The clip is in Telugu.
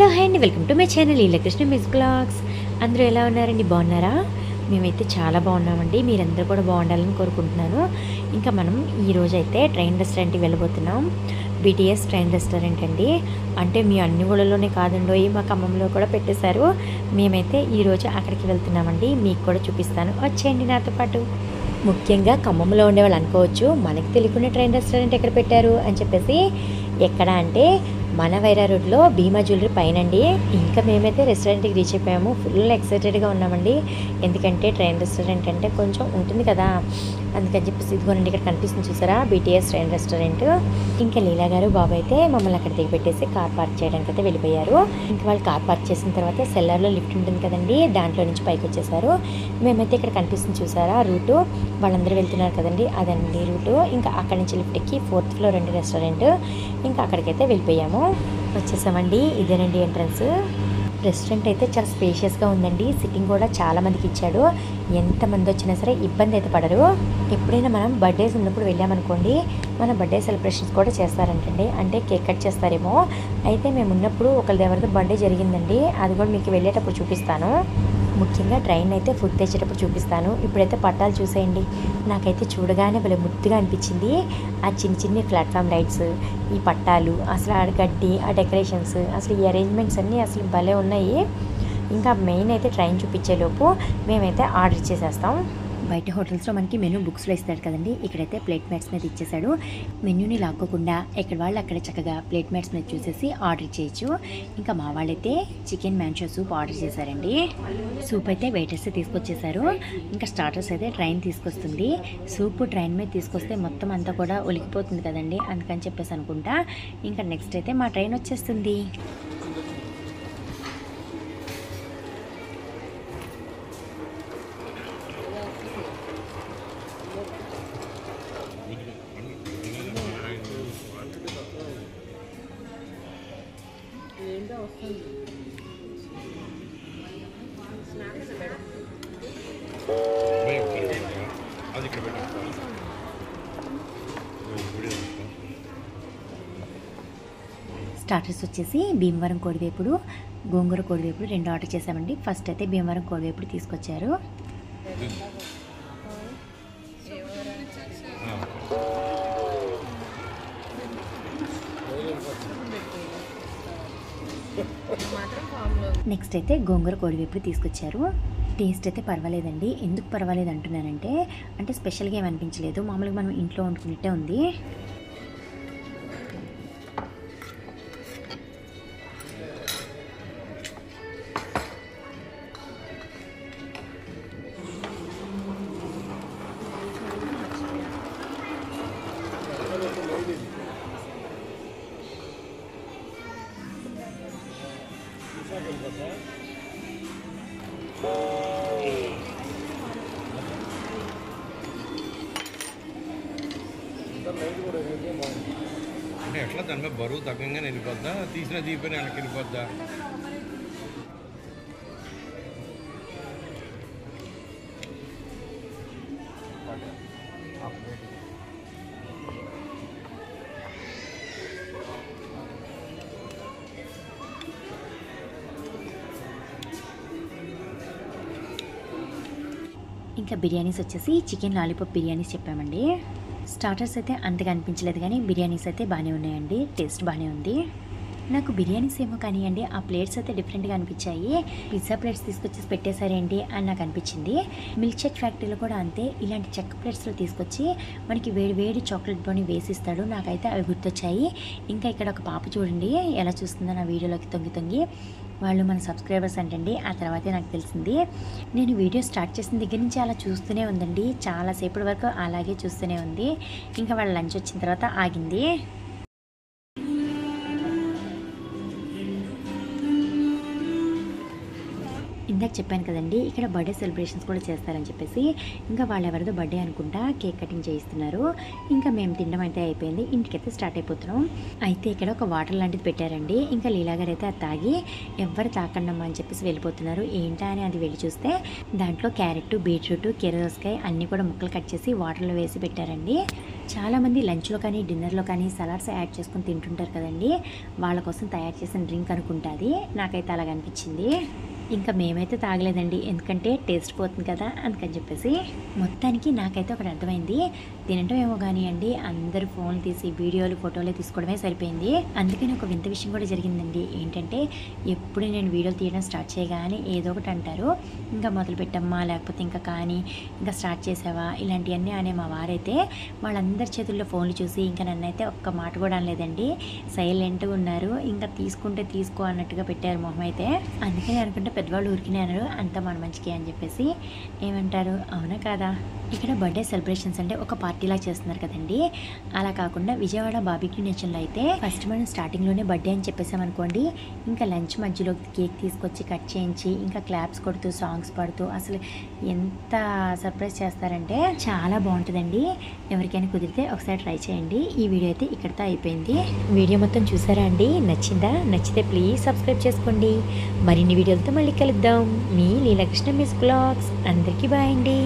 హాయ్ అండి, welcome to my channel Leelakrishna music blogs. అందరూ ఎలా ఉన్నారండి? బాగున్నారా? మేమైతే చాలా బాగున్నామండి. మీరందరూ కూడా బాగుండాలని కోరుకుంటున్నాను. ఇంకా మనం ఈరోజు అయితే ట్రైన్ రెస్టారెంట్కి వెళ్ళబోతున్నాం. బీటీఎస్ ట్రైన్ రెస్టారెంట్ అండి. అంటే మీ అన్ని ఊళ్ళలోనే కాదండి, మా ఖమ్మంలో కూడా పెట్టేశారు. మేమైతే ఈరోజు అక్కడికి వెళ్తున్నామండి. మీకు కూడా చూపిస్తాను, వచ్చేయండి నాతో పాటు. ముఖ్యంగా ఖమ్మంలో ఉండేవాళ్ళు అనుకోవచ్చు, మనకి తెలియకుండా ట్రైన్ రెస్టారెంట్ ఎక్కడ పెట్టారు అని చెప్పేసి. ఎక్కడ అంటే మన వైరా రోడ్లో భీమా జ్యువెలరీ పైనండి. ఇంకా మేమైతే రెస్టారెంట్కి రీచ్ అయిపోయాము. ఫుల్ ఎక్సైటెడ్గా ఉన్నామండి. ఎందుకంటే ట్రైన్ రెస్టారెంట్ అంటే కొంచెం ఉంటుంది కదా, అందుకని చెప్పేసి ఇదిగోనండి ఇక్కడ కనిపిస్తుంది చూసారా, బీటీఎస్ ట్రైన్ రెస్టారెంట్. ఇంకా లీలా గారు బాబు అయితే మమ్మల్ని అక్కడ దిగబెట్టేసి కార్ పార్క్ చేయడానికి అయితే వెళ్ళిపోయారు. ఇంకా వాళ్ళు కార్ పార్క్ చేసిన తర్వాత సెల్లార్లో లిఫ్ట్ ఉంటుంది కదండి, దాంట్లో నుంచి పైకి వచ్చేసారు. మేమైతే ఇక్కడ కనిపిస్తుంది చూసారా రూటు, వాళ్ళందరూ వెళ్తున్నారు కదండి, అదండి రూటు. ఇంకా అక్కడి నుంచి లిఫ్ట్ ఎక్కి 4th ఫ్లోర్ అండి రెస్టారెంట్. ఇంకా అక్కడికైతే వెళ్ళిపోయాము, వచ్చేసామండి. ఇదేనండి ఎంట్రన్స్. రెస్టారెంట్ అయితే చాలా స్పేషియస్గా ఉందండి. సిట్టింగ్ కూడా చాలా మందికి ఇచ్చాడు. ఎంతమంది వచ్చినా సరే ఇబ్బంది అయితే పడరు. ఎప్పుడైనా మనం బర్త్డేస్ ఉన్నప్పుడు వెళ్ళామనుకోండి, మన బర్త్డే సెలబ్రేషన్స్ కూడా చేస్తారంటండి. అంటే కేక్ కట్ చేస్తారేమో. అయితే మేము ఉన్నప్పుడు ఒకరిది ఎవరిదో బర్త్డే జరిగిందండి, అది కూడా మీకు వెళ్ళేటప్పుడు చూపిస్తాను. ముఖ్యంగా ట్రైన్ అయితే ఫుడ్ తెచ్చేటప్పుడు చూపిస్తాను. ఇప్పుడైతే పట్టాలు చూసేయండి, నాకైతే చూడగానే భలే ముద్దుగా అనిపించింది. ఆ చిన్న చిన్న ప్లాట్ఫామ్ లైట్స్, ఈ పట్టాలు, అసలు ఆ గడ్డి, ఆ డెకరేషన్స్, అసలు ఈ అరేంజ్మెంట్స్ అన్నీ అసలు భలే ఉన్నాయి. ఇంకా మెయిన్ అయితే ట్రైన్ చూపించేలోపు మేమైతే ఆర్డర్ ఇచ్చేసేస్తాం. బయట హోటల్స్లో మనకి మెనూ బుక్స్లో ఇస్తాడు కదండి, ఇక్కడైతే ప్లేట్ మ్యాట్స్ మీద ఇచ్చేసాడు. మెన్యూని లాక్కోకుండా ఎక్కడ వాళ్ళు అక్కడ చక్కగా ప్లేట్ మ్యాట్స్ మీద చూసేసి ఆర్డర్ చేయొచ్చు. ఇంకా మా వాళ్ళైతే చికెన్ మ్యాంచో సూప్ ఆర్డర్ చేశారండి. సూప్ అయితే వెయిటర్స్ తీసుకొచ్చేసారు. ఇంకా స్టార్టర్స్ అయితే ట్రైన్ తీసుకొస్తుంది. సూప్ ట్రైన్ మీద తీసుకొస్తే మొత్తం అంతా కూడా ఒలికిపోతుంది కదండి, అందుకని చెప్పేసి అనుకుంటా. ఇంకా నెక్స్ట్ అయితే మా ట్రైన్ వచ్చేస్తుంది. స్టార్టర్స్ వచ్చేసి భీమవరం కోడివేపుడు, గోంగూర కోడివేపుడు 2 ఆర్డర్ చేసామండి. ఫస్ట్ అయితే భీమవరం కోడివేపుడు తీసుకొచ్చారు. నెక్స్ట్ అయితే గోంగూర కోడివేపుడు తీసుకొచ్చారు. టేస్ట్ అయితే పర్వాలేదండి. ఎందుకు పర్వాలేదు అంటున్నానంటే, అంటే స్పెషల్గా ఏమనిపించలేదు, మామూలుగా మనం ఇంట్లో వండుకున్నట్టే ఉంది. అంటే ఎట్లా దాని మీద బరువు తగ్గంగా వెళ్ళిపోద్దా, తీసిన దీపని వెనక్కి వెళ్ళిపోద్దా? ఇంకా బిర్యానీస్ వచ్చేసి చికెన్ లాలీపాప్ బిర్యానీస్ చెప్పామండి. స్టార్టర్స్ అయితే అంతగా అనిపించలేదు, కానీ బిర్యానీస్ అయితే బాగానే ఉన్నాయండి. టేస్ట్ బాగానే ఉంది. నాకు బిర్యానీస్ ఏమో కానివ్వండి, ఆ ప్లేట్స్ అయితే డిఫరెంట్గా అనిపించాయి. పిజ్జా ప్లేట్స్ తీసుకొచ్చి పెట్టేశారేంటి అని నాకు అనిపించింది. మిల్క్ షేక్ ఫ్యాక్టరీలో కూడా అంతే, ఇలాంటి చెక్క ప్లేట్స్లో తీసుకొచ్చి మనకి వేడి వేడి చాక్లెట్ బ్రౌనీ వేసిస్తాడు. నాకైతే అవి గుర్తొచ్చాయి. ఇంకా ఇక్కడ ఒక పాప చూడండి ఎలా చూస్తుందో నా వీడియోలోకి తొంగి తొంగి. వాళ్ళు మన సబ్స్క్రైబర్స్ అంటండి. ఆ తర్వాతే నాకు తెలిసింది. నేను వీడియో స్టార్ట్ చేసిన దగ్గర నుంచి అలా చూస్తూనే ఉందండి, చాలాసేపటి వరకు అలాగే చూస్తూనే ఉంది. ఇంకా వాళ్ళ లంచ్ వచ్చిన తర్వాత ఆగింది. ఇందాక చెప్పాను కదండి, ఇక్కడ బర్త్డే సెలబ్రేషన్స్ కూడా చేస్తారని చెప్పేసి. ఇంకా వాళ్ళు ఎవరిదో బర్త్డే అనుకుంటా కేక్ కటింగ్ చేయిస్తున్నారు. ఇంకా మేము తినడం అయితే అయిపోయింది, ఇంటికైతే స్టార్ట్ అయిపోతున్నాం. అయితే ఇక్కడ ఒక వాటర్ లాంటిది పెట్టారండి. ఇంకా లీలా గారు అయితే అది తాగి ఎవరు తాకండమ్మా అని చెప్పేసి వెళ్ళిపోతున్నారు. ఏంటా అని అది వెళ్ళి చూస్తే దాంట్లో క్యారెట్, బీట్రూట్, కీరదోసకాయ అన్నీ కూడా ముక్కలు కట్ చేసి వాటర్లో వేసి పెట్టారండి. చాలామంది లంచ్లో కానీ డిన్నర్లో కానీ సలాడ్స్ యాడ్ చేసుకొని తింటుంటారు కదండి, వాళ్ళ కోసం తయారు చేసిన డ్రింక్ అనుకుంటుంది. నాకైతే అలాగ అనిపించింది. ఇంకా మేమైతే తాగలేదండి, ఎందుకంటే టేస్ట్ పోతుంది కదా అందుకని చెప్పేసి. మొత్తానికి నాకైతే ఒకటి అర్థమైంది, తినటం ఏమో కానీ అండి అందరూ ఫోన్లు తీసి వీడియోలు ఫోటోలు తీసుకోవడమే సరిపోయింది. అందుకని ఒక వింత విషయం కూడా జరిగిందండి. ఏంటంటే ఎప్పుడు నేను వీడియోలు తీయడం స్టార్ట్ చేయగానే ఏదో ఒకటి అంటారు, ఇంకా మొదలు పెట్టమ్మా, లేకపోతే ఇంకా కానీ ఇంకా స్టార్ట్ చేసావా, ఇలాంటివన్నీ అనే మా వారైతే వాళ్ళందరి చేతుల్లో ఫోన్లు చూసి ఇంకా నన్నైతే ఒక్క మాట కూడా అనలేదండి. సైలెంట్గా ఉన్నారు, ఇంకా తీసుకుంటే తీసుకో అన్నట్టుగా పెట్టారు మొహం అయితే. అందుకని అనుకుంటే పెద్దవాళ్ళు ఊరికినే అన్నారు, అంతా మన మంచికి అని చెప్పేసి. ఏమంటారు, అవునా కాదా? ఇక్కడ బర్త్డే సెలబ్రేషన్స్ అంటే ఒక పార్టీలా చేస్తున్నారు కదండి, అలా కాకుండా విజయవాడ బార్బిక్యూ నేషన్లో అయితే ఫస్ట్ మనం స్టార్టింగ్లోనే బర్త్డే అని చెప్పేసామనుకోండి, ఇంకా లంచ్ మధ్యలో కేక్ తీసుకొచ్చి కట్ చేయించి ఇంకా క్లాప్స్ కొడుతూ సాంగ్స్ పాడుతూ అసలు ఎంత సర్ప్రైజ్ చేస్తారంటే చాలా బాగుంటుందండి. ఎవరికైనా కుదిరితే ఒకసారి ట్రై చేయండి. ఈ వీడియో అయితే ఇక్కడితో అయిపోయింది. వీడియో మొత్తం చూసారా అండి? నచ్చిందా? నచ్చితే ప్లీజ్ సబ్స్క్రైబ్ చేసుకోండి. మరిన్ని వీడియోలతో మళ్ళీ కలుద్దాం. మీ లీలాకృష్ణ మిస్ బ్లాగ్స్. అందరికీ బాయ్ అండి.